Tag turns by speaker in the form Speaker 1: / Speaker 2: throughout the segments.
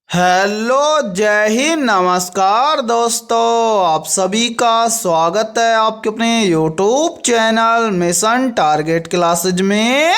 Speaker 1: Hello, जय हिंद, नमस्कार दोस्तों। आप सभी का स्वागत है आपके अपने YouTube channel mission target classes में।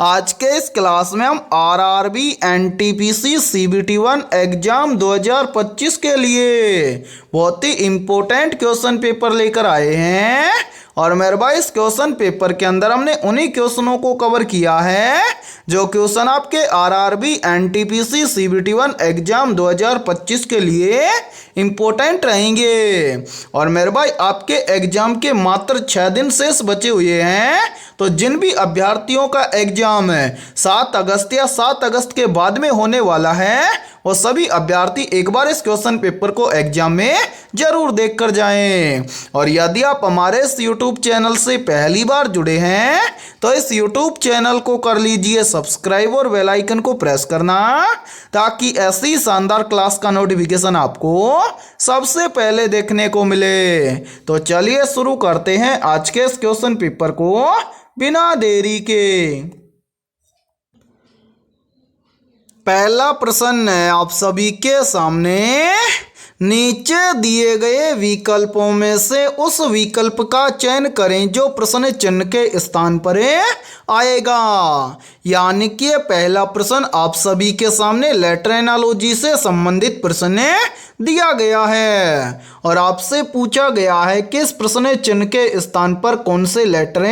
Speaker 1: आज के इस क्लास में हम आरआरबी एनटीपीसी सीबीटी 1 एग्जाम 2025 के लिए बहुत ही इम्पोर्टेंट क्वेश्चन पेपर लेकर आए हैं। और मेरे भाई इस क्वेश्चन पेपर के अंदर हमने उन्हीं क्वेश्चनों को कवर किया है जो क्वेश्चन आपके आरआरबी एनटीपीसी सीबीटी 1 एग्जाम 2025 के लिए इम्पोर्टेंट रहेंगे। और मेरे भाई आपके एग्जाम के मात्र 6 दिन शेष बचे हुए हैं। तो जिन भी अभ्यर्थियों का एग्जाम 7 अगस्त या 7 अगस्त के बाद में होने वाला है वो सभी अभ्यर्थी एक बार इस क्वेश्चन पेपर को एग्जाम में जरूर देख कर जाएं। और यदि आप हमारे इस यूट्यूब चैनल से पहली बार जुड़े हैं तो इस यूट्यूब चैनल को कर लीजिए सब्सक्राइब और बेल आइकन को प्रेस करना, ताकि ऐसी शानदार क्लास का नोटिफिकेशन आपको सबसे पहले देखने को मिले। तो चलिए शुरू करते हैं आज के इस क्वेश्चन पेपर को बिना देरी के। पहला प्रश्न है आप सभी के सामने, नीचे दिए गए विकल्पों में से उस विकल्प का चयन करें जो प्रश्न चिन्ह के स्थान पर आएगा। यानी कि पहला प्रश्न आप सभी के सामने लेटर एनालॉजी से संबंधित प्रश्न दिया गया है और आपसे पूछा गया है कि इस प्रश्न चिन्ह के स्थान पर कौन से लेटर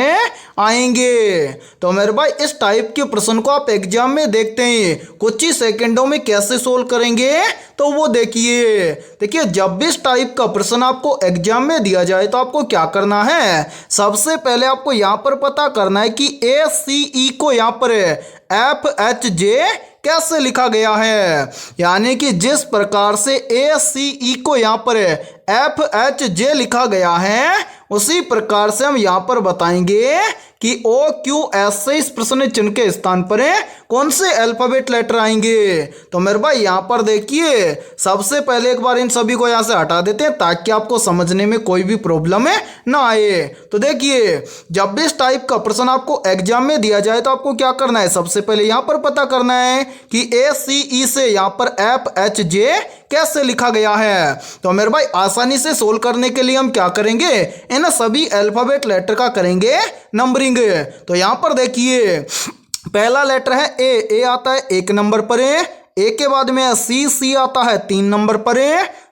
Speaker 1: आएंगे। तो मेरे भाई इस टाइप के प्रश्न को आप एग्जाम में देखते हैं कुछ ही सेकंडों में कैसे सोल्व करेंगे। तो वो देखिए जब भी इस टाइप का प्रश्न आपको एग्जाम में दिया जाए तो आपको क्या करना है, सबसे पहले आपको यहाँ पर पता करना है कि ए सी ई को यहाँ पर एफ एच जे कैसे लिखा गया है। यानी कि जिस प्रकार से ए सी ई को यहाँ पर एफ एच जे लिखा गया है उसी प्रकार से हम यहाँ पर बताएंगे कि ओ क्यू एस से इस प्रश्न चिन्ह के स्थान पर कौन से अल्फाबेट लेटर आएंगे। तो मेरे भाई यहाँ पर देखिए सबसे पहले एक बार इन सभी को यहाँ से हटा देते हैं ताकि आपको समझने में कोई भी प्रॉब्लम ना आए। तो देखिए जब भी इस टाइप का प्रश्न आपको एग्जाम में दिया जाए तो आपको क्या करना है, सबसे पहले यहाँ पर पता करना है कि ए सी ई से यहाँ पर एफ एच जे कैसे लिखा गया है। तो मेरे भाई आसानी से सोल्व करने के लिए हम क्या करेंगे, इन सभी अल्फाबेट लेटर का करेंगे नंबरिंग। तो यहां पर देखिए पहला लेटर है ए आता है 1 नंबर पर, ए के बाद में है सी आता है 3 नंबर पर,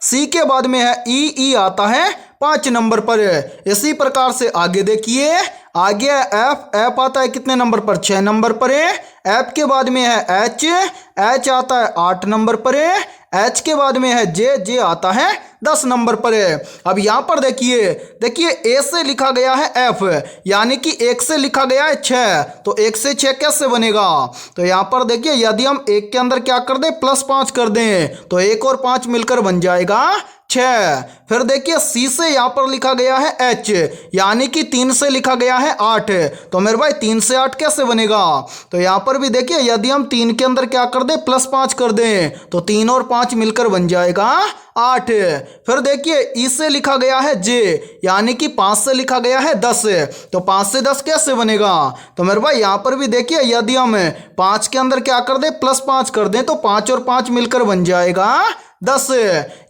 Speaker 1: सी के बाद में है ई आता है 5 नंबर पर। इसी प्रकार से आगे देखिए आगे एफ आता है कितने नंबर पर, 6 नंबर पर। एफ के बाद में है एच आता है 8 नंबर पर। एच के बाद में है जे आता है 10 नंबर पर। अब यहाँ पर देखिए ए से लिखा गया है एफ, यानी कि 1 से लिखा गया है 6, तो 1 से 6 कैसे बनेगा। तो यहाँ पर देखिए यदि हम 1 के अंदर क्या कर दें +5 कर दें तो 1 और 5 मिलकर बन जाएगा 6। फिर देखिए सी से यहाँ पर लिखा गया है एच, यानी कि 3 से लिखा गया है 8, तो मेरे भाई 3 से 8 कैसे बनेगा। तो यहाँ पर भी देखिए यदि हम 3 के अंदर क्या कर दें +5 कर दें तो 3 और 5 मिलकर बन जाएगा 8। फिर देखिए ई से लिखा गया है जे, यानी कि 5 से लिखा गया है 10, तो 5 से 10 कैसे बनेगा। तो मेरे भाई यहाँ पर भी देखिए यदि हम 5 के अंदर क्या कर दें +5 कर दें तो 5 और 5 मिलकर बन जाएगा 10।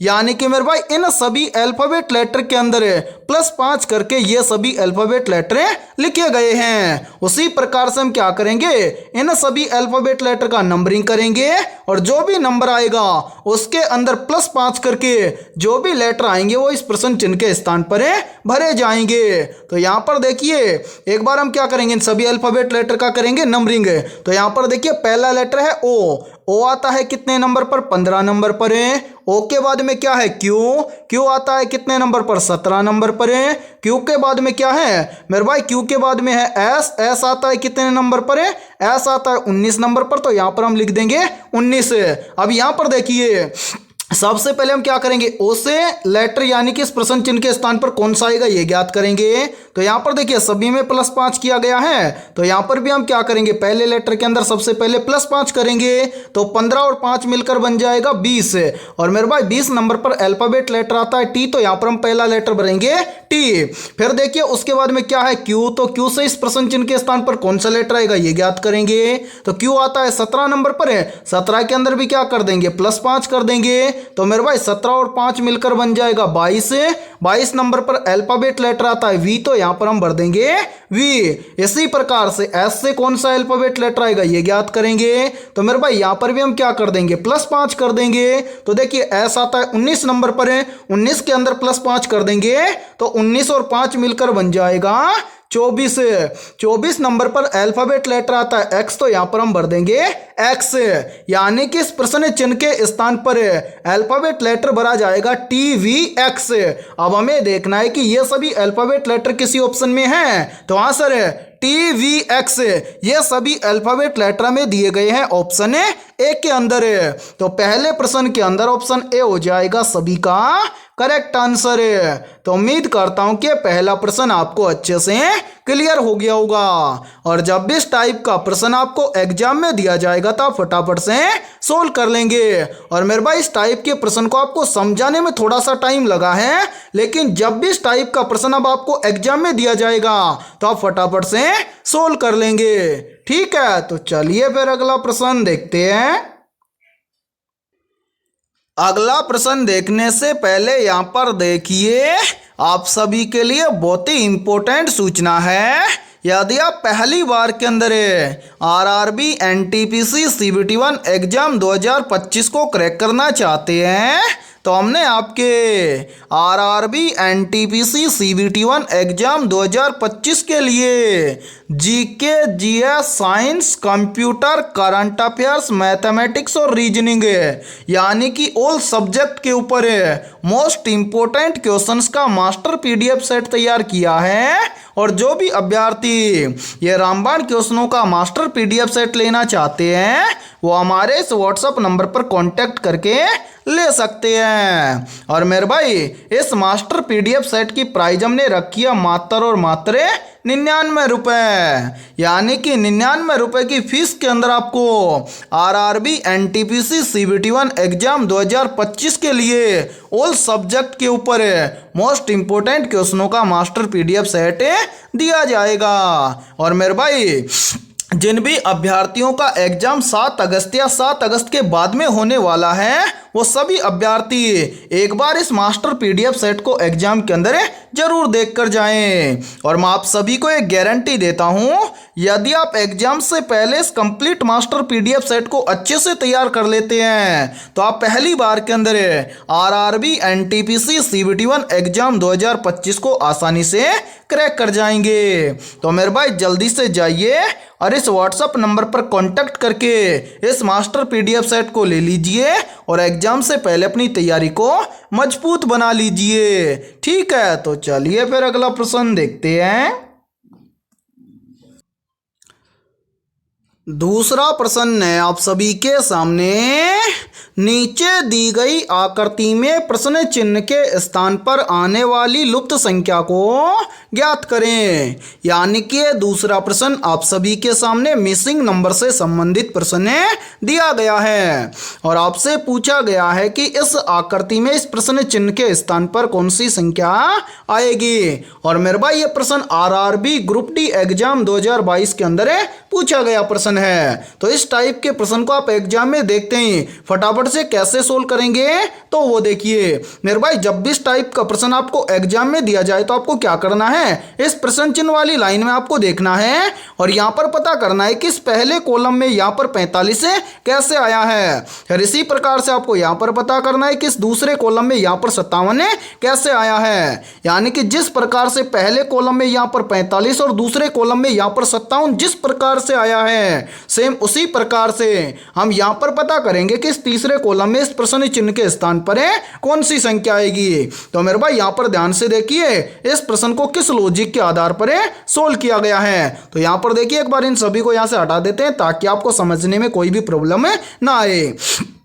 Speaker 1: यानी कि मेरे भाई इन सभी अल्फाबेट लेटर के अंदर +5 करके ये सभी अल्फाबेट लेटर लिखे गए हैं। उसी प्रकार से हम क्या करेंगे, इन सभी अल्फाबेट लेटर का नंबरिंग करेंगे और जो भी नंबर आएगा उसके अंदर +5 करके जो भी लेटर आएंगे वो इस प्रश्न चिन्ह के स्थान पर भरे जाएंगे। तो यहाँ पर देखिए एक बार हम क्या करेंगे, इन सभी अल्फाबेट लेटर का करेंगे नंबरिंग। तो यहाँ पर देखिए पहला लेटर है ओ आता है कितने नंबर पर, 15 नंबर पर। ओ के बाद में क्या है क्यू आता है कितने नंबर पर, 17 नंबर पर। क्यू के बाद में क्या है मेरे भाई, क्यू के बाद में है एस आता है कितने नंबर पर, एस आता है 19 नंबर पर। तो यहाँ पर हम लिख देंगे 19। अब यहाँ पर देखिए सबसे पहले हम क्या करेंगे, ओ से लेटर यानी कि इस प्रश्न चिन्ह के स्थान पर कौन सा आएगा ये ज्ञात करेंगे। तो यहाँ पर देखिए सभी में +5 किया गया है, तो यहाँ पर भी हम क्या करेंगे, पहले लेटर के अंदर सबसे पहले +5 करेंगे, तो 15 और 5 मिलकर बन जाएगा 20। और मेरे भाई 20 नंबर पर अल्फाबेट लेटर आता है टी, तो यहाँ पर हम पहला लेटर भरेंगे टी। फिर देखिए उसके बाद में क्या है क्यू, तो क्यू से इस प्रश्न चिन्ह के स्थान पर कौन सा लेटर आएगा ये ज्ञात करेंगे। तो क्यू आता है 17 नंबर पर है, 17 के अंदर भी क्या कर देंगे, +5 कर देंगे, तो मेरे भाई 17 और 5 मिलकर बन जाएगा 22। 22 नंबर पर अल्फाबेट लेटर आता है वी, तो यहां पर हम भर देंगे वी। इसी प्रकार से एस से कौन सा अल्फाबेट लेटर आएगा ये ज्ञात करेंगे। तो मेरे भाई यहां पर भी हम क्या कर देंगे, +5 कर देंगे। तो देखिए एस आता है 19 नंबर पर है, 19 के अंदर +5 कर देंगे, तो 19 और 5 मिलकर बन जाएगा 24। 24 नंबर पर अल्फाबेट लेटर आता है एक्स, तो यहां पर हम भर देंगे एक्स, यानी कि इस प्रश्न चिन्ह के स्थान पर अल्फाबेट लेटर भरा जाएगा TVX। अब हमें देखना है कि ये सभी अल्फाबेट लेटर किसी ऑप्शन में है, तो हाँ सर TVX ये सभी अल्फाबेट लेटर में दिए गए हैं ऑप्शन ए के अंदर। तो पहले प्रश्न के अंदर ऑप्शन ए हो जाएगा सभी का करेक्ट आंसर। तो उम्मीद करता हूं कि पहला प्रश्न आपको अच्छे से क्लियर हो गया होगा, और जब भी इस टाइप का प्रश्न आपको एग्जाम में दिया जाएगा तो आप फटाफट से सोल्व कर लेंगे। और मेरे भाई इस टाइप के प्रश्न को आपको समझाने में थोड़ा सा टाइम लगा है, लेकिन जब भी इस टाइप का प्रश्न अब आपको एग्जाम में दिया जाएगा तो आप फटाफट से सोल्व कर लेंगे। ठीक है, तो चलिए फिर अगला प्रश्न देखते हैं। अगला प्रश्न देखने से पहले यहाँ पर देखिए आप सभी के लिए बहुत ही इंपॉर्टेंट सूचना है। यदि आप पहली बार के अंदर RRB NTPC CBT1 एग्जाम 2025 को क्रैक करना चाहते हैं, तो हमने आपके RRB NTPC CBT1 एग्जाम 2025 के लिए GK GS science computer current affairs mathematics और रीजनिंग यानी कि ऑल सब्जेक्ट के ऊपर मोस्ट इंपोर्टेंट क्वेश्चंस का मास्टर PDF सेट तैयार किया है। और जो भी अभ्यर्थी ये रामबाण क्वेश्चनों का मास्टर PDF सेट लेना चाहते हैं वो हमारे इस WhatsApp नंबर पर कांटेक्ट करके ले सकते हैं। और मेरे भाई इस मास्टर PDF सेट की प्राइस हमने रखी है मात्र और मात्र 99 रुपये, यानी कि 99 रुपये की फीस के अंदर आपको RRB NTPC CBT1 एग्जाम 2025 के लिए ऑल सब्जेक्ट के ऊपर मोस्ट इंपोर्टेंट क्वेश्चनों का मास्टर PDF सेट दिया जाएगा। और मेरे भाई जिन भी अभ्यर्थियों का एग्जाम 7 अगस्त या 7 अगस्त के बाद में होने वाला है वो सभी अभ्यर्थी एक बार इस मास्टर PDF सेट को एग्जाम के अंदर जरूर देख कर जाएं। और मैं आप सभी को एक गारंटी देता हूं, यदि आप एग्जाम से पहले इस कंप्लीट मास्टर PDF सेट को अच्छे से तैयार कर लेते हैं तो आप पहली बार के अंदर RRB NTPC CBT1 एग्जाम 2025 को आसानी से क्रैक कर जाएंगे। तो मेरे भाई जल्दी से जाइए और इस WhatsApp नंबर पर कांटेक्ट करके इस मास्टर PDF सेट को ले लीजिए और एग्जाम से पहले अपनी तैयारी को मजबूत बना लीजिए। ठीक है, तो चलिए फिर अगला प्रश्न देखते हैं। दूसरा प्रश्न है आप सभी के सामने, नीचे दी गई आकृति में प्रश्न चिन्ह के स्थान पर आने वाली लुप्त संख्या को ज्ञात करें। यानी कि दूसरा प्रश्न आप सभी के सामने मिसिंग नंबर से संबंधित प्रश्न दिया गया है और आपसे पूछा गया है कि इस आकृति में इस प्रश्न चिन्ह के स्थान पर कौन सी संख्या आएगी। और मेरे भाई ये प्रश्न RRB ग्रुप D एग्जाम 2022 के अंदर पूछा गया प्रश्न है। तो इस टाइप के प्रश्न को आप एग्जाम में देखते ही फटाफट से कैसे सोल्व करेंगे तो वो देखिए मेरे भाई, जब भी इस टाइप का प्रश्न आपको एग्जाम में दिया जाए तो आपको क्या करना है, इस प्रश्न चिन्ह वाली लाइन में आपको देखना है और यहाँ पर पता करना है कि इस पहले कॉलम में यहाँ पर 45 कैसे आया है। फिर इसी प्रकार से आपको यहाँ पर पता करना है कि इस दूसरे कॉलम में यहाँ पर 57 कैसे आया है। यानी कि जिस प्रकार से पहले कॉलम में यहाँ पर 45 और दूसरे कॉलम में यहाँ पर 57 जिस प्रकार से आया है, सेम उसी प्रकार से हम यहाँ पर पता करेंगे कि इस तीसरे कॉलम में इस प्रश्न चिन्ह के स्थान पर कौन सी संख्या आएगी। तो मेरे भाई यहाँ पर ध्यान से देखिए इस प्रश्न को किस लॉजिक के आधार पर सोल्व किया गया है। तो यहाँ पर देखिए एक बार इन सभी को यहाँ से हटा देते हैं ताकि आपको समझने में कोई भी प्रॉब्लम ना आए।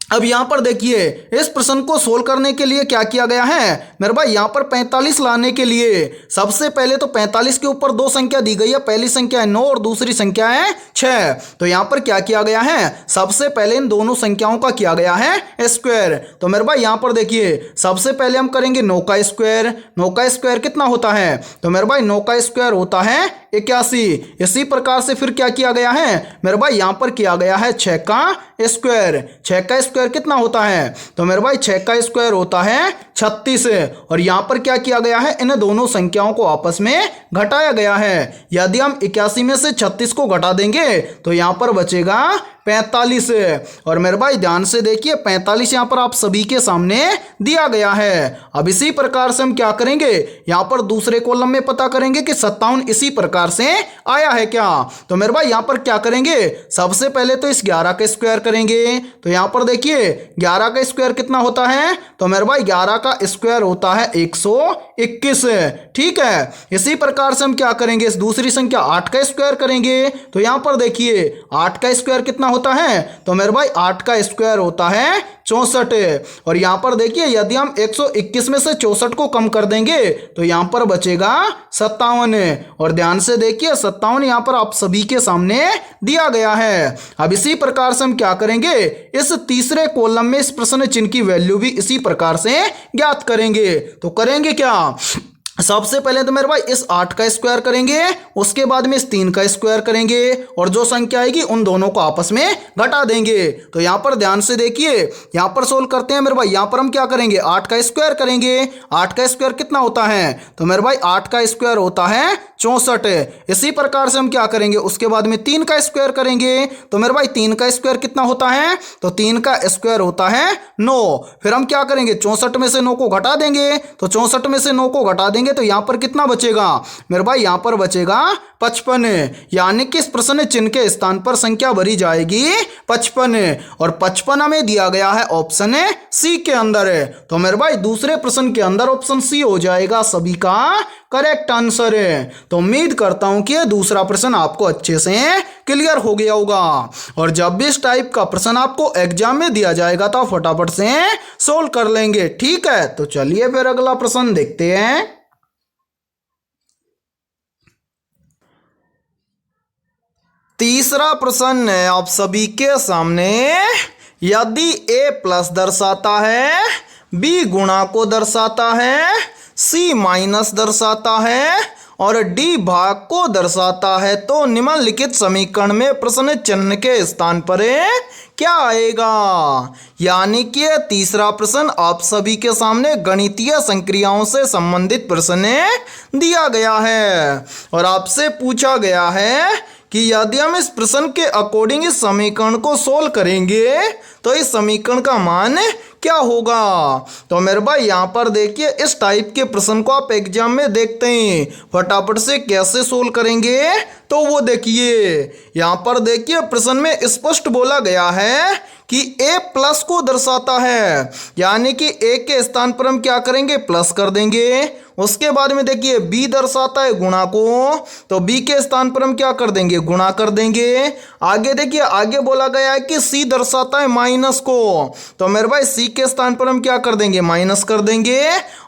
Speaker 1: अब यहाँ पर देखिए इस प्रश्न को सोल्व करने के लिए क्या किया गया है मेरे भाई, यहाँ पर 45 लाने के लिए सबसे पहले तो 45 के ऊपर दो संख्या दी गई है, पहली संख्या है 9 और दूसरी संख्या है 6। तो यहाँ पर क्या किया गया है, सबसे पहले इन दोनों संख्याओं का किया गया है स्क्वायर। तो मेरे भाई यहाँ पर देखिए सबसे पहले हम करेंगे 9 का स्क्वायर। 9 का स्क्वायर कितना होता है, तो मेरे भाई 9 का स्क्वायर होता है 81। इसी प्रकार से फिर क्या किया गया है मेरे भाई, यहाँ पर किया गया है 6 का स्क्वायर। 6 का स्क्वायर कितना होता है, तो मेरे भाई 6 का स्क्वायर होता है 36। और यहाँ पर क्या किया गया है, इन दोनों संख्याओं को आपस में घटाया गया है। यदि हम 81 में से 36 को घटा देंगे तो यहाँ पर बचेगा 45। और मेरे भाई ध्यान से देखिए 45 यहाँ पर आप सभी के सामने दिया गया है। अब इसी प्रकार से हम क्या करेंगे, यहाँ पर दूसरे कॉलम में पता करेंगे कि 57 इसी प्रकार से आया है क्या। तो मेरे भाई यहाँ पर क्या करेंगे, सबसे पहले तो इस 11 का स्क्वायर करेंगे। तो यहाँ पर देखिए 11 का स्क्वायर कितना होता है, तो मेरे भाई 11 का स्क्वायर होता है 121। ठीक है, इसी प्रकार से हम क्या करेंगे, इस दूसरी संख्या 8 का स्क्वायर करेंगे। तो यहाँ पर देखिए 8 का स्क्वायर कितना होता है, तो मेरे भाई 8 का स्क्वायर होता है 64। और यहाँ पर देखिए यदि हम 121 में से 64 को कम कर देंगे तो यहाँ पर बचेगा 57। और ध्यान से देखिए 57 यहाँ पर आप सभी के सामने दिया गया है। अब इसी प्रकार से हम क्या करेंगे, इस तीसरे कॉलम में इस प्रश्न चिन्ह की वैल्यू भी इसी प्रकार से ज्ञात करेंगे। तो करेंगे क्या, सबसे पहले तो मेरे भाई इस 8 का स्क्वायर करेंगे, उसके बाद में इस 3 का स्क्वायर करेंगे और जो संख्या आएगी उन दोनों को आपस में घटा देंगे। तो यहाँ पर ध्यान से देखिए, यहाँ पर सोल्व करते हैं मेरे भाई। यहाँ पर हम क्या करेंगे, 8 का स्क्वायर करेंगे। 8 का स्क्वायर कितना होता है, तो मेरे भाई 8 का स्क्वायर होता है 64। इसी प्रकार से हम क्या करेंगे, उसके बाद में 3 का स्क्वायर करेंगे। तो मेरे भाई 3 का स्क्वायर कितना होता है, तो 3 का स्क्वायर होता है 9। फिर हम क्या करेंगे, 64 में से 9 को घटा देंगे। तो 64 में से 9 को घटा देंगे तो यहाँ पर कितना बचेगा मेरे भाई, यहाँ पर बचेगा 55। यानी कि इस प्रश्न चिन्ह के स्थान पर संख्या भरी जाएगी 55। और 55 हमें दिया गया है ऑप्शन सी के अंदर। तो मेरे भाई दूसरे प्रश्न के अंदर ऑप्शन सी हो जाएगा सभी का करेक्ट आंसर है। तो उम्मीद करता हूं कि दूसरा प्रश्न आपको अच्छे से क्लियर हो गया होगा। और जब भी इस टाइप का प्रश्न आपको एग्जाम में दिया जाएगा तो फटाफट से सोल्व कर लेंगे। ठीक है, तो चलिए फिर अगला प्रश्न देखते हैं। तीसरा प्रश्न है आप सभी के सामने, यदि a प्लस दर्शाता है, b गुणा को दर्शाता है, c माइनस दर्शाता है और d भाग को दर्शाता है तो निम्नलिखित समीकरण में प्रश्न चिन्ह के स्थान पर क्या आएगा। यानी कि तीसरा प्रश्न आप सभी के सामने गणितीय संक्रियाओं से संबंधित प्रश्न दिया गया है और आपसे पूछा गया है कि यदि हम इस प्रश्न के अकॉर्डिंग इस समीकरण को सोल्व करेंगे तो इस समीकरण का मान क्या होगा। तो मेरे भाई यहाँ पर देखिए इस टाइप के प्रश्न को आप एग्जाम में देखते हैं, फटाफट से कैसे सोल्व करेंगे तो वो देखिए। यहाँ पर देखिए प्रश्न में स्पष्ट बोला गया है कि a प्लस को दर्शाता है, यानी कि a के स्थान पर हम क्या करेंगे, प्लस कर देंगे। उसके बाद में देखिए b दर्शाता है गुणा को, तो b के स्थान पर हम क्या कर देंगे, गुणा कर देंगे। आगे देखिए आगे बोला गया है कि c दर्शाता है माइनस को, तो मेरे भाई c के स्थान पर हम क्या कर देंगे, माइनस कर देंगे।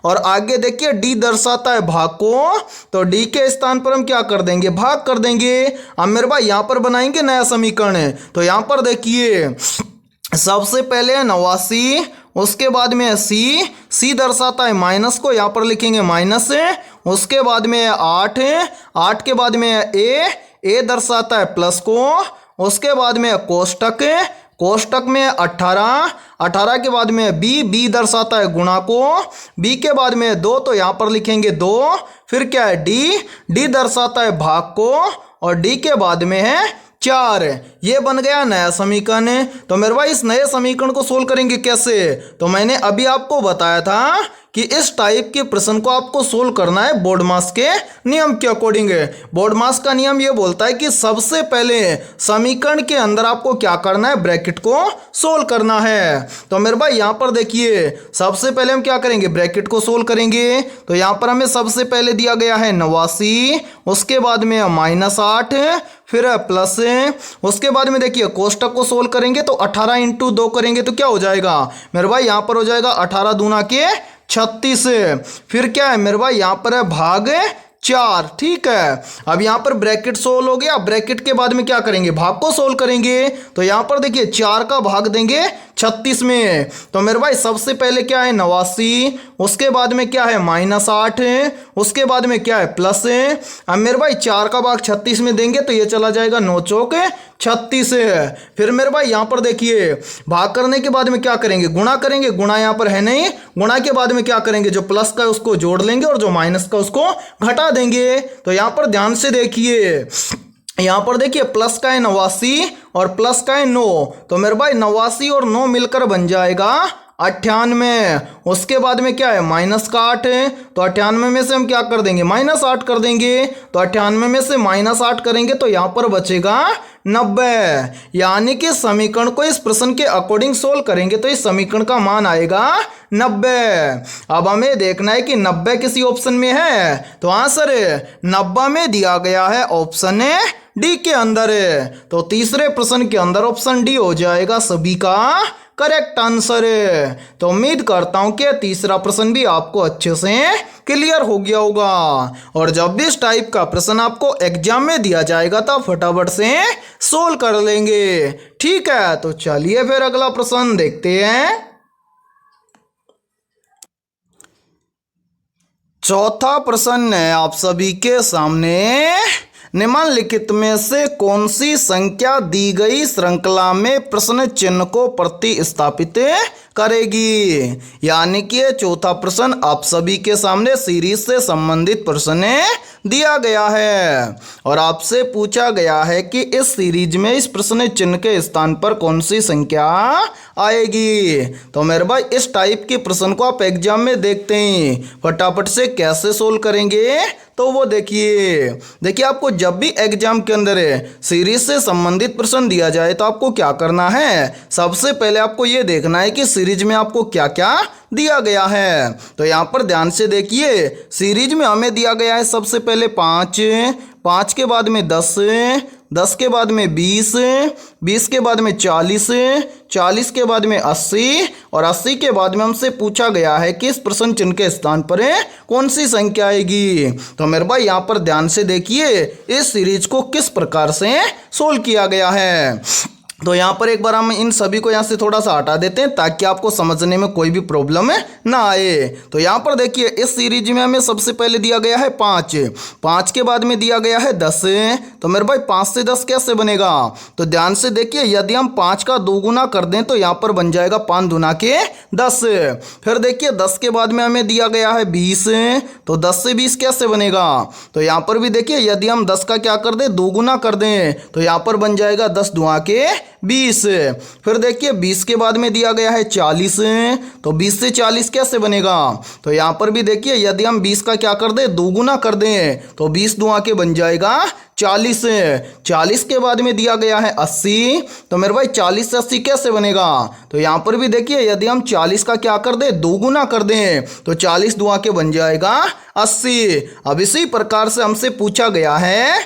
Speaker 1: और आगे देखिए d दर्शाता है भाग को, तो d के स्थान पर हम क्या कर देंगे, भाग कर देंगे। अब मेरे भाई यहाँ पर बनाएंगे नया समीकरण। तो यहाँ पर देखिए सबसे पहले 89, उसके बाद में सी दर्शाता है माइनस को, यहाँ पर लिखेंगे माइनस। उसके बाद में 8 के बाद में ए दर्शाता है प्लस को। उसके बाद में कोष्टक में 18 के बाद में बी दर्शाता है गुणा को। बी के बाद में 2, तो यहाँ पर लिखेंगे 2। फिर क्या है डी दर्शाता है भाग को और डी के बाद में है 4। ये बन गया नया समीकरण। तो मेरे भाई इस नए समीकरण को सोल्व करेंगे कैसे, तो मैंने अभी आपको बताया था कि इस टाइप के प्रश्न को आपको सोल्व करना है बोर्डमास के नियम के अकॉर्डिंग। बोर्डमास का नियम ये बोलता है कि सबसे पहले समीकरण के अंदर आपको क्या करना है, ब्रैकेट को सोल्व करना है। तो मेरे भाई यहाँ पर देखिए सबसे पहले हम क्या करेंगे, ब्रैकेट को सोल्व करेंगे। तो यहाँ पर हमें सबसे पहले दिया गया है 89, उसके बाद में -8, फिर प्लस, उसके बाद में देखिए कोष्टक को सोल्व करेंगे तो 18 × 2 करेंगे तो क्या हो जाएगा मेरे भाई, यहाँ पर हो जाएगा 18 दूना के 36। फिर क्या है मेरे भाई, यहाँ पर है भाग 4। ठीक है, अब यहाँ पर ब्रैकेट सोल्व हो गया। ब्रैकेट के बाद में क्या करेंगे, भाग को सोल्व करेंगे। तो यहाँ पर देखिए 4 का भाग देंगे 36 में। तो मेरे भाई सबसे पहले क्या है 89, उसके बाद में क्या है -8, उसके बाद में क्या है प्लस। अब मेरे भाई 4 का भाग 36 में देंगे तो ये चला जाएगा 9 चौक 36। फिर मेरे भाई यहाँ पर देखिए भाग करने के बाद में क्या करेंगे, गुणा करेंगे। गुणा यहाँ पर है नहीं, गुणा के बाद में क्या करेंगे, जो प्लस का है उसको जोड़ लेंगे और जो माइनस का उसको घटा देंगे। तो यहाँ पर ध्यान से देखिए, यहाँ पर देखिए प्लस का है 89 और प्लस का है 9। तो मेरे भाई 89 और 9 मिलकर बन जाएगा 98। उसके बाद में क्या है -8 है, तो 98 में से हम क्या कर देंगे, -8 कर देंगे। तो 98 में से -8 करेंगे तो यहाँ पर बचेगा 90। यानी कि समीकरण को इस प्रश्न के अकॉर्डिंग सोल्व करेंगे तो इस समीकरण का मान आएगा 90। अब हमें देखना है कि 90 किसी ऑप्शन में है। तो आंसर 90 में दिया गया है ऑप्शन डी के अंदर। तो तीसरे प्रश्न के अंदर ऑप्शन डी हो जाएगा सभी का करेक्ट आंसर। तो उम्मीद करता हूं कि तीसरा प्रश्न भी आपको अच्छे से क्लियर हो गया होगा। और जब भी इस टाइप का प्रश्न आपको एग्जाम में दिया जाएगा तो फटाफट से सोल्व कर लेंगे। ठीक है, तो चलिए फिर अगला प्रश्न देखते हैं। चौथा प्रश्न है आप सभी के सामने, निम्नलिखित में से कौन सी संख्या दी गई श्रृंखला में प्रश्न चिन्ह को प्रतिस्थापित करेगी। यानी कि चौथा प्रश्न आप सभी के सामने सीरीज से संबंधित प्रश्न दिया गया है और आपसे पूछा गया है कि इस सीरीज में इस प्रश्न चिन्ह के स्थान पर कौन सी संख्या आएगी। तो मेरे भाई इस टाइप के प्रश्न को आप एग्जाम में देखते हैं, फटाफट से कैसे सोल्व करेंगे तो वो देखिए आपको जब भी एग्जाम के अंदर सीरीज से संबंधित प्रश्न दिया जाए तो आपको क्या करना है, सबसे पहले आपको ये देखना है कि सीरीज में आपको क्या क्या दिया गया है। तो यहाँ पर ध्यान से देखिए, सीरीज में हमें दिया गया है सबसे पहले 5, 5 के बाद में 10, 10 के बाद में 20, 20 के बाद में 40, 40 के बाद में 80 और 80 के बाद में हमसे पूछा गया है कि इस प्रश्न चिन्ह के स्थान पर कौन सी संख्या आएगी। तो मेरे भाई यहाँ पर ध्यान से देखिए इस सीरीज को किस प्रकार से सोल्व किया गया है। तो यहाँ पर एक बार हम इन सभी को यहाँ से थोड़ा सा हटा देते हैं ताकि आपको समझने में कोई भी प्रॉब्लम ना आए। तो यहाँ पर देखिए इस सीरीज में हमें सबसे पहले दिया गया है 5, 5 के बाद में दिया गया है 10। तो मेरे भाई 5 से 10 कैसे बनेगा, तो ध्यान से देखिए यदि हम 5 का 2 गुना कर दें तो यहाँ पर बन जाएगा 5 दूना के 10। फिर देखिए 10 के बाद में हमें दिया गया है 20, तो 10 से 20 कैसे बनेगा, तो यहाँ पर भी देखिए यदि हम 10 का क्या कर दें 2 गुना कर दें तो यहाँ पर बन जाएगा 10 दूना के 20। फिर देखिए 20 के बाद में दिया गया है 40, तो 20 से 40 कैसे बनेगा, तो यहाँ पर भी देखिए यदि हम 20 का क्या कर दें 2 गुना कर दें तो 20 दूना के बन जाएगा 40। 40 के बाद में दिया गया है 80, तो मेरे भाई 40 से 80 कैसे बनेगा, तो यहाँ पर भी देखिए यदि हम 40 का क्या कर दें 2 गुना कर दें तो 40 दूना के बन जाएगा 80। अब इसी प्रकार से हमसे पूछा गया है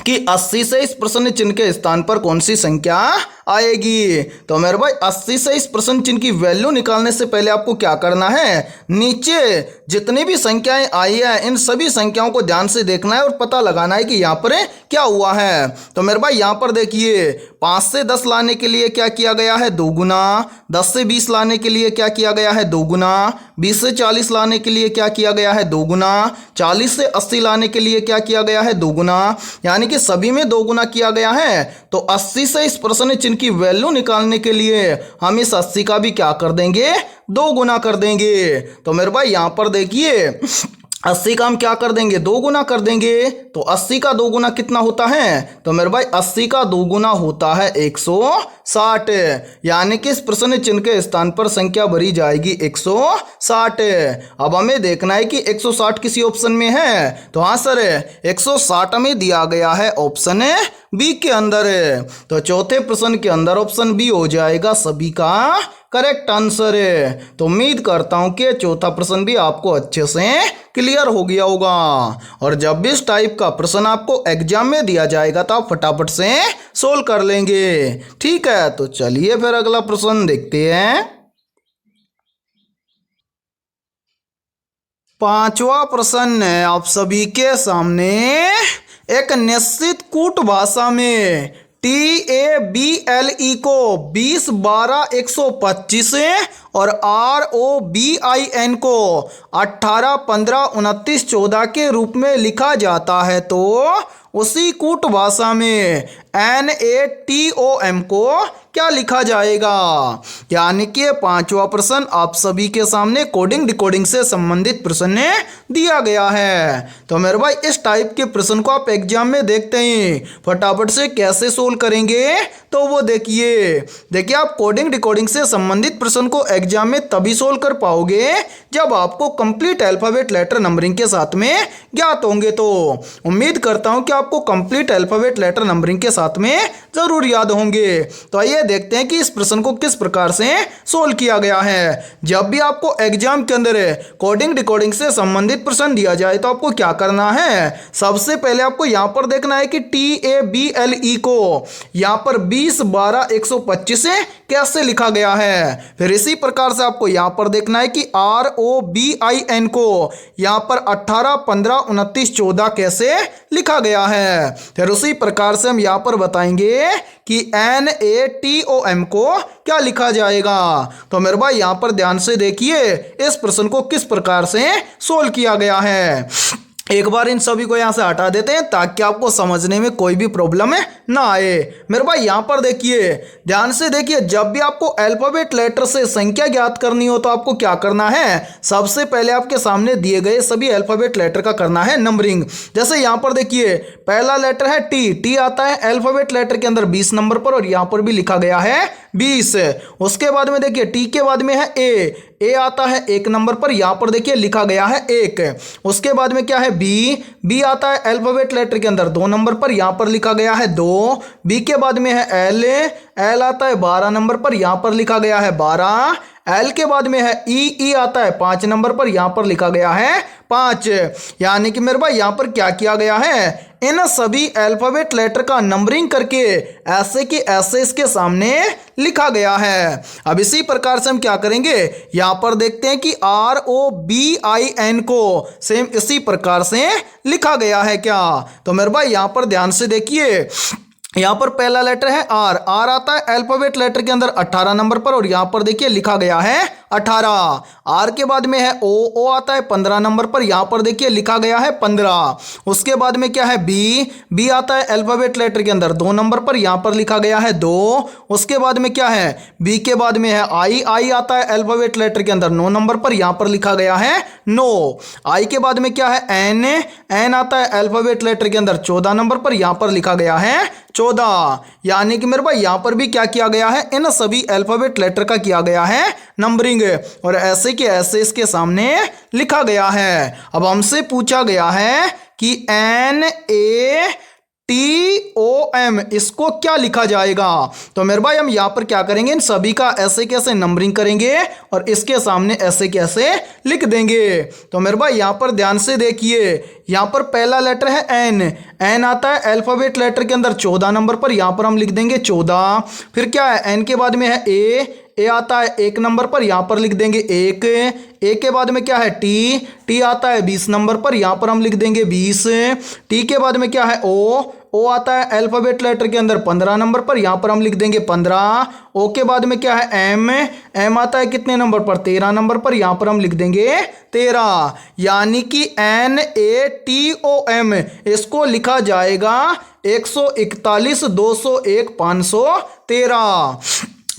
Speaker 1: कि 80 से इस प्रश्न चिन्ह के स्थान पर कौन सी संख्या आएगी। तो मेरे भाई 80 से इस प्रश्न चिन्ह की वैल्यू निकालने से पहले आपको क्या करना है, नीचे जितनी भी संख्याएं आई है इन सभी संख्याओं को ध्यान से देखना है और पता लगाना है कि यहाँ पर क्या हुआ है। तो मेरे भाई यहाँ पर देखिए 5 से 10 लाने के लिए क्या किया गया है 2 गुना, 10 से 20 लाने के लिए क्या किया गया है 2 गुना, 20 से 40 लाने के लिए क्या किया गया है 2 गुना, 40 से 80 लाने के लिए क्या किया गया है 2 गुना, यानी कि सभी में 2 गुना किया गया है। तो 80 से इस प्रश्न चिन्ह की वैल्यू निकालने के लिए हम इस 80 का भी क्या कर देंगे 2 गुना कर देंगे। तो मेरे भाई यहाँ पर देखिए 80 का हम क्या कर देंगे, 2 गुना कर देंगे। तो 80 का 2 गुना कितना होता है, तो मेरे भाई 80 का 2 गुना होता है 160। यानी कि इस प्रश्न चिन्ह के स्थान पर संख्या भरी जाएगी 160। अब हमें देखना है कि 160 किसी ऑप्शन में है, तो हाँ सर 160 में दिया गया है ऑप्शन बी के अंदर। तो चौथे प्रश्न के अंदर ऑप्शन बी हो जाएगा सभी का करेक्ट आंसर है। तो उम्मीद करता हूं कि चौथा प्रश्न भी आपको अच्छे से क्लियर हो गया होगा। और जब भी इस टाइप का प्रश्न आपको एग्जाम में दिया जाएगा तो आप फटाफट से सोल्व कर लेंगे। ठीक है, तो चलिए फिर अगला प्रश्न देखते हैं। पांचवा प्रश्न है आप सभी के सामने। एक निश्चित कूट भाषा में TABLE को 20 12 125 और ROBIN को 18 15 29 14 के रूप में लिखा जाता है, तो उसी कूट भाषा में NATOM को क्या लिखा जाएगा। यानी कि पांचवा प्रश्न आप सभी के सामने कोडिंग डिकोडिंग से संबंधित प्रश्न दिया गया है। तो मेरे भाई इस टाइप के प्रश्न को आप एग्जाम में देखते हैं, फटाफट से कैसे सोल्व करेंगे तो वो देखिए आप कोडिंग डिकोडिंग से संबंधित प्रश्न को एग्जाम में तभी सोल्व कर पाओगे जब आपको कंप्लीट अल्फाबेट लेटर नंबरिंग के साथ में ज्ञात होंगे। तो उम्मीद करता हूं कि आपको कंप्लीट अल्फाबेट लेटर नंबरिंग के साथ में जरूर याद होंगे। तो आइए देखते हैं कि इस प्रश्न को किस प्रकार से सोल्व किया गया है। जब भी आपको एग्जाम के अंदर कोडिंग डिकोडिंग से संबंधित प्रश्न दिया जाए तो आपको क्या करना है, सबसे पहले आपको यहां पर देखना है कि TABLE को यहां पर 20 12 125 कैसे लिखा गया है। फिर इसी प्रकार से आपको यहां पर देखना है कि ROBIN को यहां पर 18 15 29 14 कैसे लिखा गया है। फिर उसी प्रकार से हम यहां पर बताएंगे कि NATOM को क्या लिखा जाएगा। तो मेरे भाई यहां पर ध्यान से देखिए इस प्रश्न को किस प्रकार से सोल्व किया गया है। एक बार इन सभी को यहां से हटा देते हैं ताकि आपको समझने में कोई भी प्रॉब्लम ना आए। मेरे भाई यहां पर देखिए, ध्यान से देखिए, जब भी आपको अल्फाबेट लेटर से संख्या ज्ञात करनी हो तो आपको क्या करना है, सबसे पहले आपके सामने दिए गए सभी अल्फाबेट लेटर का करना है नंबरिंग। जैसे यहां पर देखिए पहला लेटर है टी आता है अल्फाबेट लेटर के अंदर 20 नंबर पर और यहां पर भी लिखा गया है 20। उसके बाद में देखिए टी के बाद में है ए आता है 1 नंबर पर, यहां पर देखिए लिखा गया है 1। उसके बाद में क्या है बी आता है अल्फाबेट लेटर के अंदर 2 नंबर पर, यहां पर लिखा गया है 2। बी के बाद में है एल आता है 12 नंबर पर, यहां पर लिखा गया है 12। एल के बाद में है ई आता है 5 नंबर पर, यहां पर लिखा गया है 5। यानी कि मेरे भाई यहां पर क्या किया गया है, इन सभी अल्फाबेट लेटर का नंबरिंग करके ऐसे के ऐसे इसके सामने लिखा गया है। अब इसी प्रकार से हम क्या करेंगे, यहां पर देखते हैं कि ROBIN को सेम इसी प्रकार से लिखा गया है क्या। तो मेरे भाई यहां पर ध्यान से देखिए, यहां पर पहला लेटर है आर आता है अल्फाबेट लेटर के अंदर 18 नंबर पर और यहां पर देखिए लिखा गया है 18। आर के बाद में है ओ आता है 15 नंबर पर, यहां पर देखिए लिखा गया है 15। उसके बाद में क्या है बी आता है अल्फाबेट लेटर के अंदर 2 नंबर पर, यहां पर लिखा गया है 2। उसके बाद में क्या है बी के बाद में है आई आता है अल्फाबेट लेटर के अंदर 9 नंबर पर, यहां पर लिखा गया है 9। आई के बाद में क्या है एन आता है अल्फाबेट लेटर के अंदर 14 नंबर पर, यहां पर लिखा गया है 14। यानी कि मेरे भाई यहां पर भी क्या किया गया है, इन सभी अल्फाबेट लेटर का किया गया है नंबरिंग और ऐसे के ऐसे इसके सामने लिखा गया है। अब हमसे पूछा गया है कि NATOM इसको क्या लिखा जाएगा। तो मेरे भाई हम यहां पर क्या करेंगे, इन सभी का ऐसे कैसे नंबरिंग करेंगे और इसके सामने ऐसे कैसे लिख देंगे। तो मेरे भाई यहां पर ध्यान से देखिए, यहां पर पहला लेटर है एन आता है अल्फाबेट लेटर के अंदर 14 नंबर पर, यहां पर हम लिख देंगे 14। फिर क्या है एन के बाद में है ए आता है 1 नंबर पर, यहां पर लिख देंगे 1। ए के बाद में क्या है टी आता है 20 नंबर पर, यहां पर हम लिख देंगे 20। टी के बाद में क्या है ओ आता है अल्फाबेट लेटर के अंदर 15 नंबर पर, यहां पर हम लिख देंगे 15। ओ के बाद में क्या है एम आता है कितने नंबर पर 13 नंबर पर, यहां पर हम लिख देंगे 13। यानी कि NATOM इसको लिखा जाएगा 141 201 513।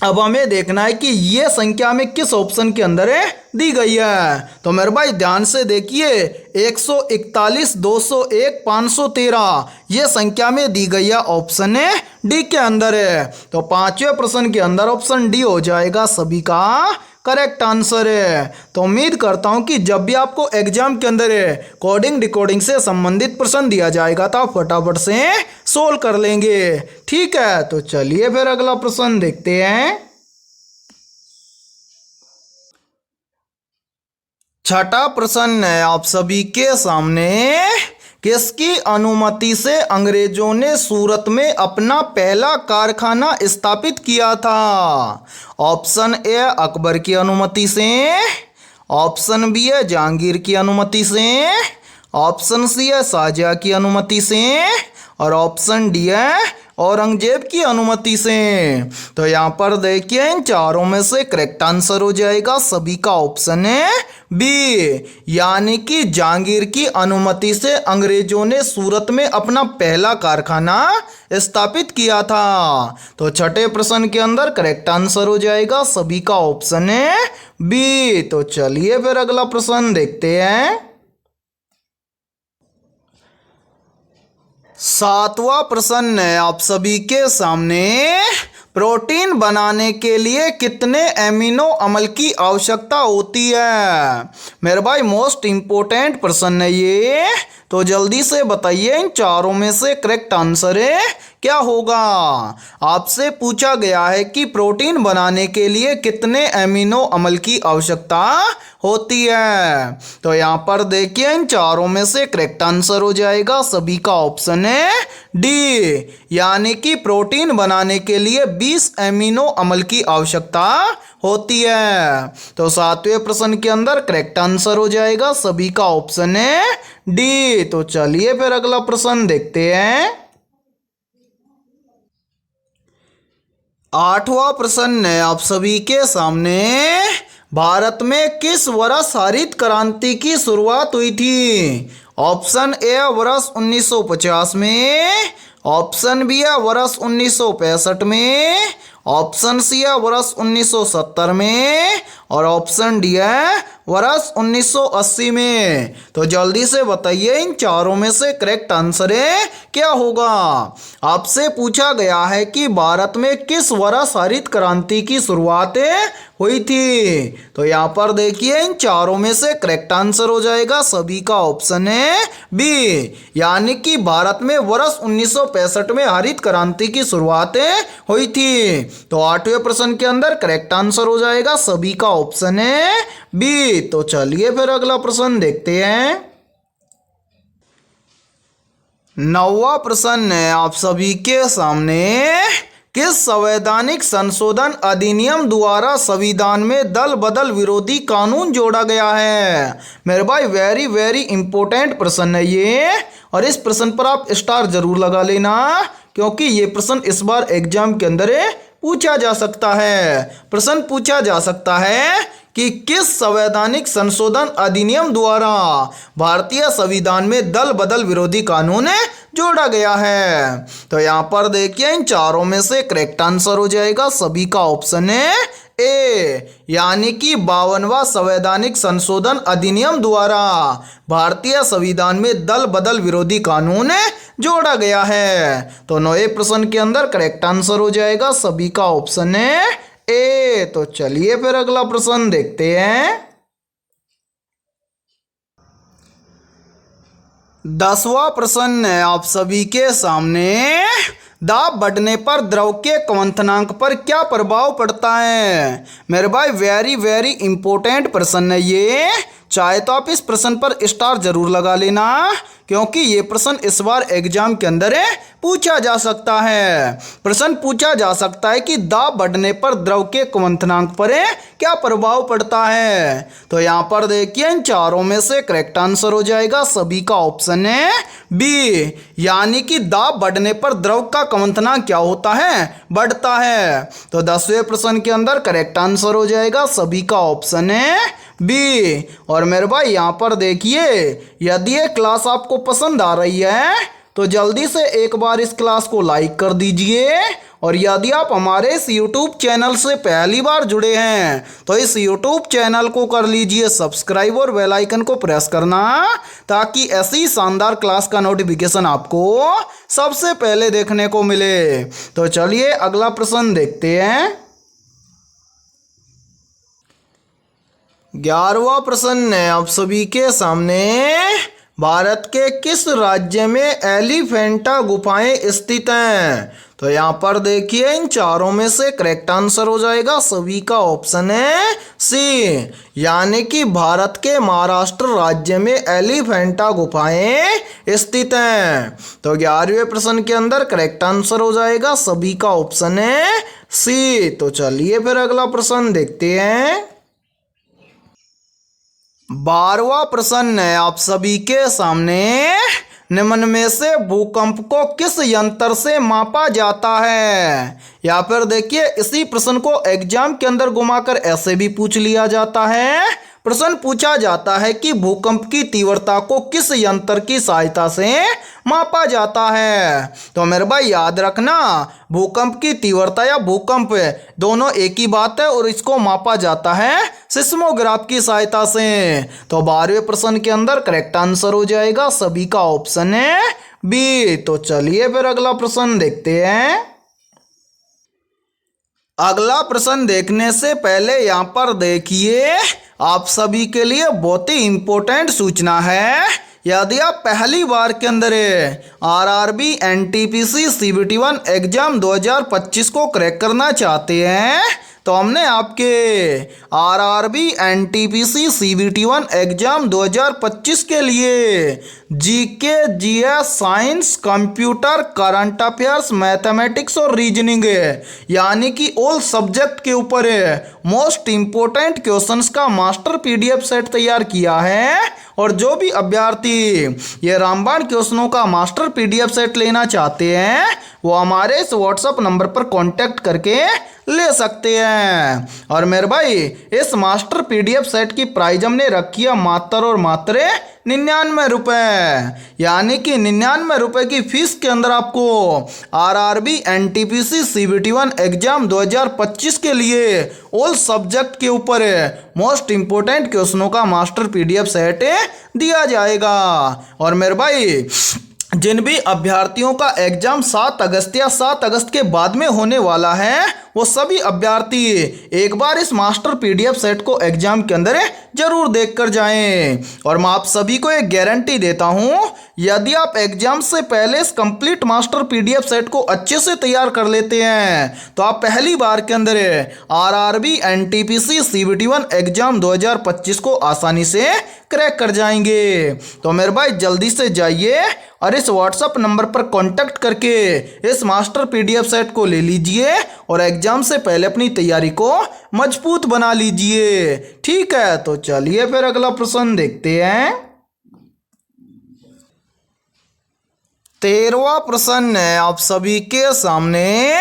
Speaker 1: अब हमें देखना है कि ये संख्या में किस ऑप्शन के अंदर है दी गई है। तो मेरे भाई ध्यान से देखिए, 141, 201, 513 ये संख्या में दी गई है, ऑप्शन है डी के अंदर है। तो पांचवें प्रश्न के अंदर ऑप्शन डी हो जाएगा सभी का करेक्ट आंसर है। तो उम्मीद करता हूं कि जब भी आपको एग्जाम के अंदर कोडिंग डिकोडिंग से संबंधित प्रश्न दिया जाएगा तो आप फटाफट से सोल्व कर लेंगे। ठीक है, तो चलिए फिर अगला प्रश्न देखते हैं। छठा प्रश्न है आप सभी के सामने, किसकी अनुमति से अंग्रेजों ने सूरत में अपना पहला कारखाना स्थापित किया था? ऑप्शन ए अकबर की अनुमति से, ऑप्शन बी है जहांगीर की अनुमति से, ऑप्शन सी है शाहजहां की अनुमति से और ऑप्शन डी है औरंगजेब की अनुमति से। तो यहाँ पर देखिए इन चारों में से करेक्ट आंसर हो जाएगा सभी का ऑप्शन है बी, यानी कि जहांगीर की अनुमति से अंग्रेजों ने सूरत में अपना पहला कारखाना स्थापित किया था। तो छठे प्रश्न के अंदर करेक्ट आंसर हो जाएगा सभी का ऑप्शन है बी। तो चलिए फिर अगला प्रश्न देखते हैं। सातवां प्रश्न है आप सभी के सामने, प्रोटीन बनाने के लिए कितने एमिनो अम्ल की आवश्यकता होती है? मेरे भाई मोस्ट इंपोर्टेंट प्रश्न है ये, तो जल्दी से बताइए इन चारों में से करेक्ट आंसर है क्या होगा। आपसे पूछा गया है कि प्रोटीन बनाने के लिए कितने एमिनो अम्ल की आवश्यकता होती है। तो यहाँ पर देखिए इन चारों में से करेक्ट आंसर हो जाएगा सभी का ऑप्शन है डी, यानी कि प्रोटीन बनाने के लिए 20 एमिनो अम्ल की आवश्यकता होती है। तो सातवें प्रश्न के अंदर करेक्ट आंसर हो जाएगा सभी का ऑप्शन है डी। तो चलिए फिर अगला प्रश्न देखते हैं। आठवां प्रश्न है आप सभी के सामने, भारत में किस वर्ष हरित क्रांति की शुरुआत हुई थी? ऑप्शन ए वर्ष 1950 में, ऑप्शन बी है वर्ष 1965 में, ऑप्शन सी है वर्ष 1970 में और ऑप्शन डी है वर्ष 1980 में। तो जल्दी से बताइए इन चारों में से करेक्ट आंसर है क्या होगा। आपसे पूछा गया है कि भारत में किस वर्ष हरित क्रांति की शुरुआत हुई थी। तो यहाँ पर देखिए इन चारों में से करेक्ट आंसर हो जाएगा सभी का ऑप्शन है बी, यानी कि भारत में वर्ष 1965 में हरित क्रांति की शुरुआत हुई थी। तो आठवें प्रश्न के अंदर करेक्ट आंसर हो जाएगा सभी का ऑप्शन है बी। तो चलिए फिर अगला प्रश्न देखते हैं। नौवां प्रश्न है आप सभी के सामने, किस संवैधानिक संशोधन अधिनियम द्वारा संविधान में दल बदल विरोधी कानून जोड़ा गया है? मेरे भाई वेरी वेरी इंपॉर्टेंट प्रश्न है ये, और इस प्रश्न पर आप स्टार जरूर लगा लेना, क्योंकि ये प्रश्न इस बार एग्जाम के अंदर पूछा जा सकता है। प्रश्न पूछा जा सकता है कि किस संवैधानिक संशोधन अधिनियम द्वारा भारतीय संविधान में दल बदल विरोधी कानून जोड़ा गया है। तो यहाँ पर देखिए इन चारों में से करेक्ट आंसर हो जाएगा सभी का ऑप्शन है ए, यानी कि 52वां संवैधानिक संशोधन अधिनियम द्वारा भारतीय संविधान में दल बदल विरोधी कानून जोड़ा गया है। तो 9वें प्रश्न के अंदर करेक्ट आंसर हो जाएगा सभी का ऑप्शन है ए। तो चलिए फिर अगला प्रश्न देखते हैं। 10वां प्रश्न है आप सभी के सामने, दाब बढ़ने पर द्रव के क्वथनांक पर क्या प्रभाव पड़ता है? मेरे भाई वेरी वेरी इंपॉर्टेंट प्रश्न है ये, चाहे तो आप इस प्रश्न पर स्टार जरूर लगा लेना, क्योंकि ये प्रश्न इस बार एग्जाम के अंदर पूछा जा सकता है। प्रश्न पूछा जा सकता है कि दाब बढ़ने पर द्रव के क्वथनांक पर क्या प्रभाव पड़ता है। तो यहाँ पर देखिए इन चारों में से करेक्ट आंसर हो जाएगा सभी का ऑप्शन है बी, यानी कि दाब बढ़ने पर द्रव का क्वथनांक क्या होता है? बढ़ता है। तो 10वें प्रश्न के अंदर करेक्ट आंसर हो जाएगा सभी का ऑप्शन है बी। और मेरे भाई यहाँ पर देखिए, यदि ये क्लास आपको पसंद आ रही है तो जल्दी से एक बार इस क्लास को लाइक कर दीजिए। और यदि आप हमारे इस YouTube चैनल से पहली बार जुड़े हैं तो इस YouTube चैनल को कर लीजिए सब्सक्राइब और बेल आइकन को प्रेस करना, ताकि ऐसी शानदार क्लास का नोटिफिकेशन आपको सबसे पहले देखने को मिले। तो चलिए अगला प्रश्न देखते हैं। 11वां प्रश्न है आप सभी के सामने। भारत के किस राज्य में एलिफेंटा गुफाएं स्थित हैं? तो यहाँ पर देखिए इन चारों में से करेक्ट आंसर हो जाएगा सभी का ऑप्शन है सी, यानी कि भारत के महाराष्ट्र राज्य में एलिफेंटा गुफाएं स्थित हैं। तो 11वें प्रश्न के अंदर करेक्ट आंसर हो जाएगा सभी का ऑप्शन है सी। तो चलिए फिर अगला प्रश्न देखते हैं। 12वां प्रश्न है आप सभी के सामने। निम्न में से भूकंप को किस यंत्र से मापा जाता है? या फिर देखिए इसी प्रश्न को एग्जाम के अंदर घुमाकर ऐसे भी पूछ लिया जाता है। प्रश्न पूछा जाता है कि भूकंप की तीव्रता को किस यंत्र की सहायता से मापा जाता है? तो मेरे भाई याद रखना, भूकंप की तीव्रता या भूकंप दोनों एक ही बात है और इसको मापा जाता है सिस्मोग्राफ की सहायता से। तो 12वें प्रश्न के अंदर करेक्ट आंसर हो जाएगा सभी का ऑप्शन है बी। तो चलिए फिर अगला प्रश्न देखते हैं। अगला प्रश्न देखने से पहले यहाँ पर देखिए आप सभी के लिए बहुत ही इंपॉर्टेंट सूचना है। यदि आप पहली बार के अंदर आरआरबी एनटीपीसी सीबीटी1 एग्जाम 2025 को क्रैक करना चाहते हैं तो हमने आपके आरआरबी एनटीपीसी सीबीटी1 एग्जाम 2025 के लिए GK GS science computer current affairs mathematics और रीजनिंग यानी कि ऑल सब्जेक्ट के ऊपर मोस्ट इंपोर्टेंट क्वेश्चंस का मास्टर पीडीएफ सेट तैयार किया है। और जो भी अभ्यर्थी ये रामबाण क्वेश्चनों का मास्टर पीडीएफ सेट लेना चाहते हैं वो हमारे इस व्हाट्सएप नंबर पर कांटेक्ट करके ले सकते हैं। और मेरे भाई इस मास्टर पीडीएफ सेट की प्राइस हमने रखी है मात्र और मात्र 99 रुपये, यानी कि 99 रुपये की फीस के अंदर आपको आरआरबी एनटीपीसी सीबीटी1 एग्जाम 2025 के लिए ऑल सब्जेक्ट के ऊपर मोस्ट इंपोर्टेंट क्वेश्चनों का मास्टर पीडीएफ सेट दिया जाएगा। और मेरे भाई जिन भी अभ्यर्थियों का एग्जाम 7 अगस्त या 7 अगस्त के बाद में होने वाला है वो सभी अभ्यर्थी एक बार इस मास्टर पीडीएफ सेट को एग्जाम के अंदर जरूर देख कर जाएं। और मैं आप सभी को एक गारंटी देता हूं, यदि आप एग्जाम से पहले इस कंप्लीट मास्टर पीडीएफ सेट को अच्छे से तैयार कर लेते हैं तो आप पहली बार के अंदर आरआरबी एनटीपीसी सीबीटी1 एग्जाम 2025 को आसानी से क्रैक कर जाएंगे। तो मेरे भाई जल्दी से जाइए और इस व्हाट्सएप नंबर पर कांटेक्ट करके इस मास्टर पीडीएफ सेट को ले लीजिए और एग्जाम से पहले अपनी तैयारी को मजबूत बना लीजिए। ठीक है, तो चलिए फिर अगला प्रश्न देखते हैं। 13वां प्रश्न है आप सभी के सामने।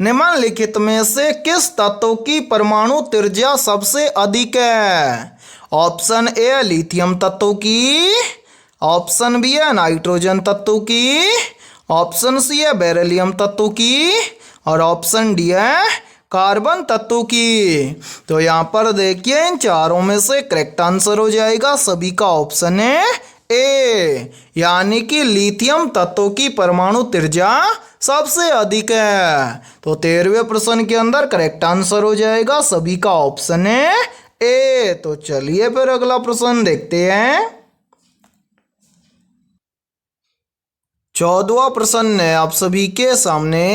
Speaker 1: निम्नलिखित में से किस तत्व की परमाणु त्रिज्या सबसे अधिक है? ऑप्शन ए लिथियम तत्व की, ऑप्शन बी है नाइट्रोजन तत्व की, ऑप्शन सी है बेरिलियम तत्व की और ऑप्शन डी है कार्बन तत्व की। तो यहाँ पर देखिए इन चारों में से करेक्ट आंसर हो जाएगा सभी का ऑप्शन है ए, यानी कि लिथियम तत्व की परमाणु त्रिज्या सबसे अधिक है। तो 13वें प्रश्न के अंदर करेक्ट आंसर हो जाएगा सभी का ऑप्शन है ए। तो चलिए फिर अगला प्रश्न देखते हैं। 14वां प्रश्न है आप सभी के सामने।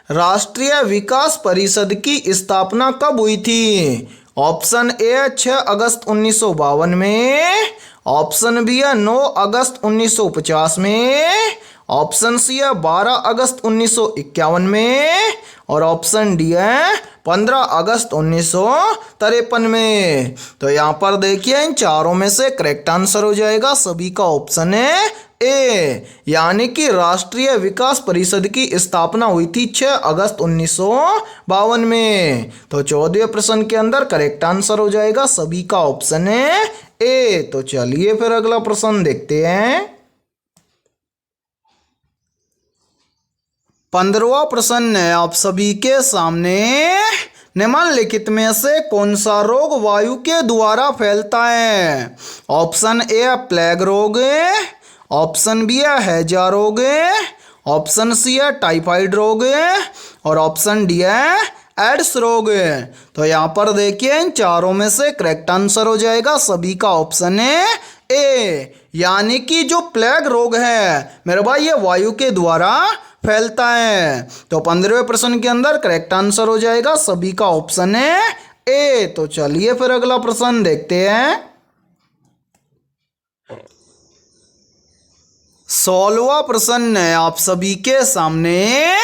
Speaker 1: राष्ट्रीय विकास परिषद की स्थापना कब हुई थी? ऑप्शन ए 6 अगस्त 1952 में, ऑप्शन बी है 9 अगस्त 1950 में, ऑप्शन सी है 12 अगस्त 1951 में और ऑप्शन डी है 15 अगस्त 1953 में। तो यहाँ पर देखिए इन चारों में से करेक्ट आंसर हो जाएगा सभी का ऑप्शन है ए, यानी कि राष्ट्रीय विकास परिषद की स्थापना हुई थी 6 अगस्त 1952 में। तो 14वें प्रश्न के अंदर करेक्ट आंसर हो जाएगा सभी का ऑप्शन है ए। तो चलिए फिर अगला प्रश्न देखते हैं। 15वां प्रश्न है आप सभी के सामने, निम्नलिखित में से कौन सा रोग वायु के द्वारा फैलता है? ऑप्शन ए प्लेग रोग, ऑप्शन बी है हैजा रोग, ऑप्शन सी है टाइफाइड रोग और ऑप्शन डी है एड्स रोग। तो यहाँ पर देखिए इन चारों में से करेक्ट आंसर हो जाएगा सभी का ऑप्शन है ए, यानी कि जो प्लेग रोग है मेरे भाई ये वायु के द्वारा फैलता है। तो 15वें प्रश्न के अंदर करेक्ट आंसर हो जाएगा सभी का ऑप्शन है ए। तो चलिए फिर अगला प्रश्न देखते हैं। 16वां प्रश्न है आप सभी के सामने,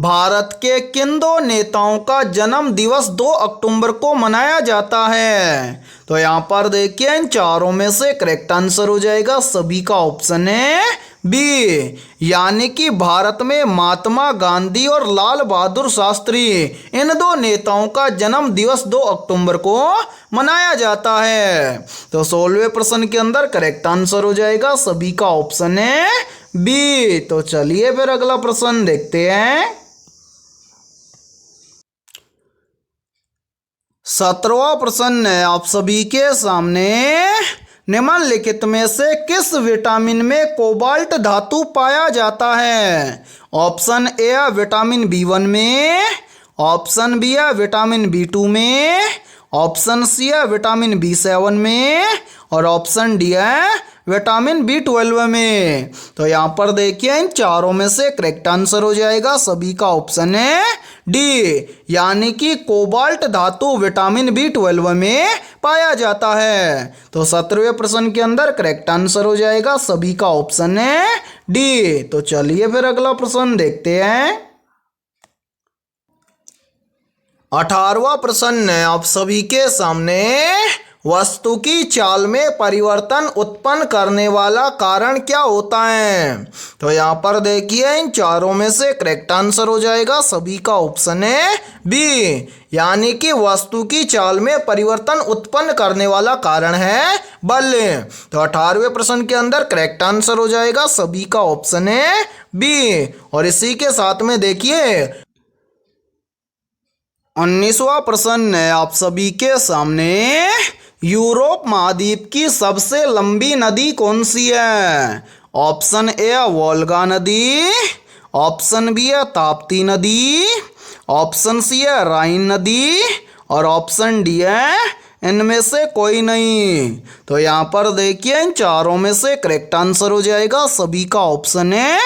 Speaker 1: भारत के किन दो नेताओं का जन्म दिवस 2 अक्टूबर को मनाया जाता है? तो यहाँ पर देखिए इन चारों में से करेक्ट आंसर हो जाएगा सभी का ऑप्शन है बी, यानी कि भारत में महात्मा गांधी और लाल बहादुर शास्त्री इन दो नेताओं का जन्म दिवस 2 अक्टूबर को मनाया जाता है। तो 16वें प्रश्न के अंदर करेक्ट आंसर हो जाएगा सभी का ऑप्शन है बी। तो चलिए फिर अगला प्रश्न देखते हैं। 17वां प्रश्न है आप सभी के सामने, निम्नलिखित में से किस विटामिन में कोबाल्ट धातु पाया जाता है? ऑप्शन ए है विटामिन B1 में, ऑप्शन बी है विटामिन B2 में, ऑप्शन सी है विटामिन B7 में और ऑप्शन डी है विटामिन B12 में। तो यहाँ पर देखिए इन चारों में से करेक्ट आंसर हो जाएगा सभी का ऑप्शन है डी, यानी कि कोबाल्ट धातु विटामिन B12 में पाया जाता है। तो 17वें प्रश्न के अंदर करेक्ट आंसर हो जाएगा सभी का ऑप्शन है डी। तो चलिए फिर अगला प्रश्न देखते हैं। 18वां प्रश्न है आप सभी के सामने, वस्तु की चाल में परिवर्तन उत्पन्न करने वाला कारण क्या होता है? तो यहाँ पर देखिए इन चारों में से करेक्ट आंसर हो जाएगा सभी का ऑप्शन है बी, यानी कि वस्तु की चाल में परिवर्तन उत्पन्न करने वाला कारण है बल। तो 18वें प्रश्न के अंदर करेक्ट आंसर हो जाएगा सभी का ऑप्शन है बी। और इसी के साथ में देखिए 19वां प्रश्न है आप सभी के सामने, यूरोप महाद्वीप की सबसे लंबी नदी कौन सी है? ऑप्शन ए है वोल्गा नदी, ऑप्शन बी है ताप्ती नदी, ऑप्शन सी है राइन नदी और ऑप्शन डी है इनमें से कोई नहीं। तो यहाँ पर देखिए इन चारों में से करेक्ट आंसर हो जाएगा सभी का ऑप्शन है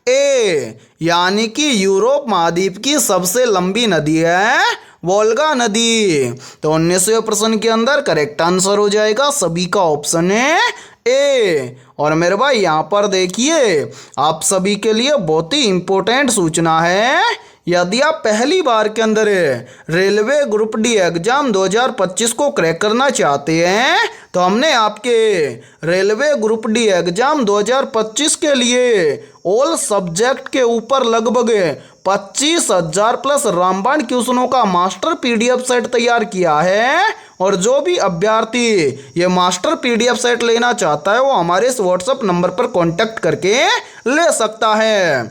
Speaker 1: ए, यानी कि यूरोप महाद्वीप की सबसे लंबी नदी है वोल्गा नदी। तो 19वें प्रश्न के अंदर करेक्ट आंसर हो जाएगा सभी का ऑप्शन है ए। और मेरे भाई यहाँ पर देखिए आप सभी के लिए बहुत ही इंपॉर्टेंट सूचना है, यदि आप पहली बार के अंदर रेलवे ग्रुप डी एग्जाम 2025 को क्रैक करना चाहते हैं तो हमने आपके रेलवे ग्रुप डी एग्जाम 2025 के लिए ऑल सब्जेक्ट के ऊपर लगभग 25,000 प्लस रामबाण क्वेश्चनों का मास्टर PDF सेट तैयार किया है। और जो भी अभ्यर्थी ये मास्टर PDF सेट लेना चाहता है वो हमारे इस व्हाट्सएप नंबर पर कांटेक्ट करके ले सकता है।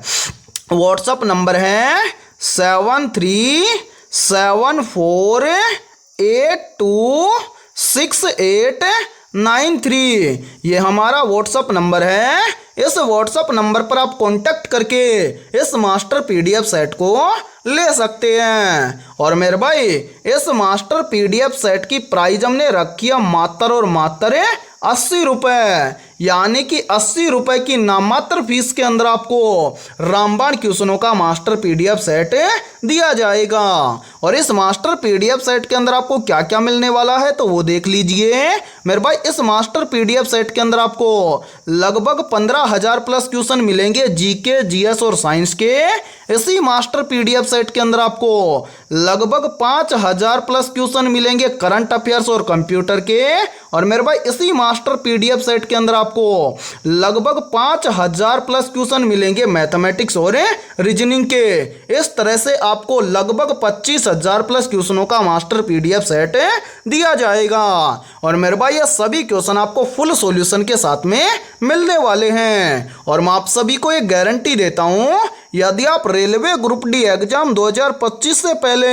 Speaker 1: व्हाट्सएप नंबर है 7374826893। ये हमारा व्हाट्सएप नंबर है। इस व्हाट्सएप नंबर पर आप कांटेक्ट करके इस मास्टर PDF सेट को ले सकते हैं। और मेरे भाई इस मास्टर PDF सेट की प्राइस हमने रखी है मात्र और मात्र 80 रुपये, यानी कि 80 रुपये की नामात्र फीस के अंदर आपको रामबाण क्वेश्चनों का मास्टर PDF सेट दिया जाएगा। और इस मास्टर PDF सेट के अंदर आपको क्या क्या मिलने वाला है तो वो देख लीजिए मेरे भाई। इस मास्टर PDF सेट के अंदर आपको लगभग 15,000 प्लस क्वेश्चन मिलेंगे GK GS और साइंस के। इसी मास्टर PDF सेट के अंदर आपको लगभग 5,000 प्लस क्वेश्चन मिलेंगे करंट अफेयर्स और कंप्यूटर के। और मेरे भाई इसी मास्टर PDF सेट के अंदर आपको लगभग 5,000 प्लस क्वेश्चन मिलेंगे मैथमेटिक्स और रीजनिंग के। इस तरह से आपको लगभग 25,000 प्लस क्वेश्चनों का मास्टर PDF सेट दिया जाएगा। और मेरे भाई ये सभी क्वेश्चन आपको फुल सॉल्यूशन के साथ में मिलने वाले हैं। और मैं आप सभी को एक गारंटी देता हूं, यदि आप रेलवे ग्रुप डी एग्जाम 2025 से पहले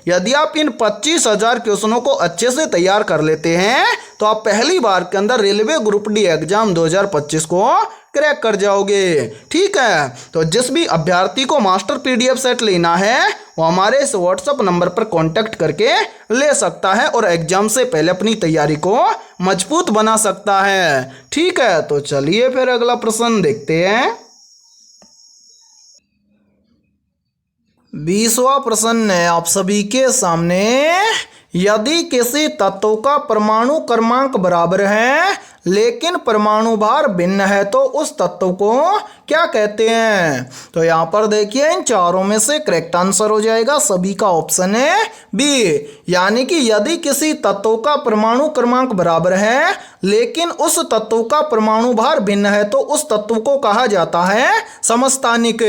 Speaker 1: यदि आप इन 25,000 क्वेश्चनों को अच्छे से तैयार कर लेते हैं तो आप पहली बार के अंदर रेलवे ग्रुप डी एग्जाम 2025 को क्रैक कर जाओगे। ठीक है, तो जिस भी अभ्यर्थी को मास्टर पीडीएफ सेट लेना है वो हमारे इस व्हाट्सएप नंबर पर कांटेक्ट करके ले सकता है और एग्जाम से पहले अपनी तैयारी को मजबूत बना सकता है। ठीक है, तो चलिए फिर अगला प्रश्न देखते हैं। 20वां प्रश्न है आप सभी के सामने। यदि किसी तत्व का परमाणु क्रमांक बराबर है लेकिन परमाणु भार भिन्न है तो उस तत्व को क्या कहते हैं? तो यहाँ पर देखिए इन चारों में से करेक्ट आंसर हो जाएगा सभी का ऑप्शन है बी, यानी कि यदि किसी तत्व का परमाणु क्रमांक बराबर है लेकिन उस तत्व का परमाणु भार भिन्न है तो उस तत्व को कहा जाता है समस्थानिक।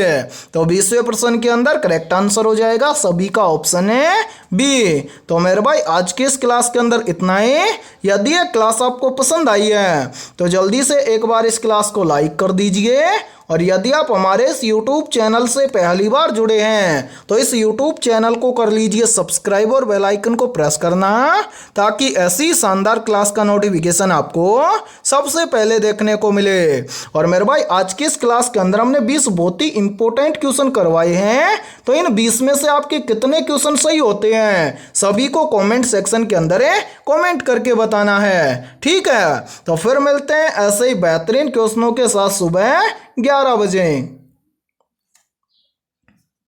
Speaker 1: तो 20वें प्रश्न के अंदर करेक्ट आंसर हो जाएगा सभी का ऑप्शन है बी। तो मेरे भाई आज के इस क्लास के अंदर इतना ही। यदि ये क्लास आपको पसंद आई है तो जल्दी से एक बार इस क्लास को लाइक कर दीजिए और यदि आप हमारे इस YouTube चैनल से पहली बार जुड़े हैं तो इस YouTube चैनल को कर लीजिए सब्सक्राइब और बेल आइकन को प्रेस करना ताकि ऐसी शानदार क्लास का नोटिफिकेशन आपको सबसे पहले देखने को मिले। और मेरे भाई आज की इस क्लास के अंदर हमने 20 बहुत ही इंपॉर्टेंट क्वेश्चन करवाए हैं, तो इन 20 में से आपके कितने क्वेश्चन सही होते हैं सभी को कॉमेंट सेक्शन के अंदर कॉमेंट करके बताना है। ठीक है, तो फिर मिलते हैं ऐसे ही बेहतरीन क्वेश्चनों के साथ सुबह 11 बजे।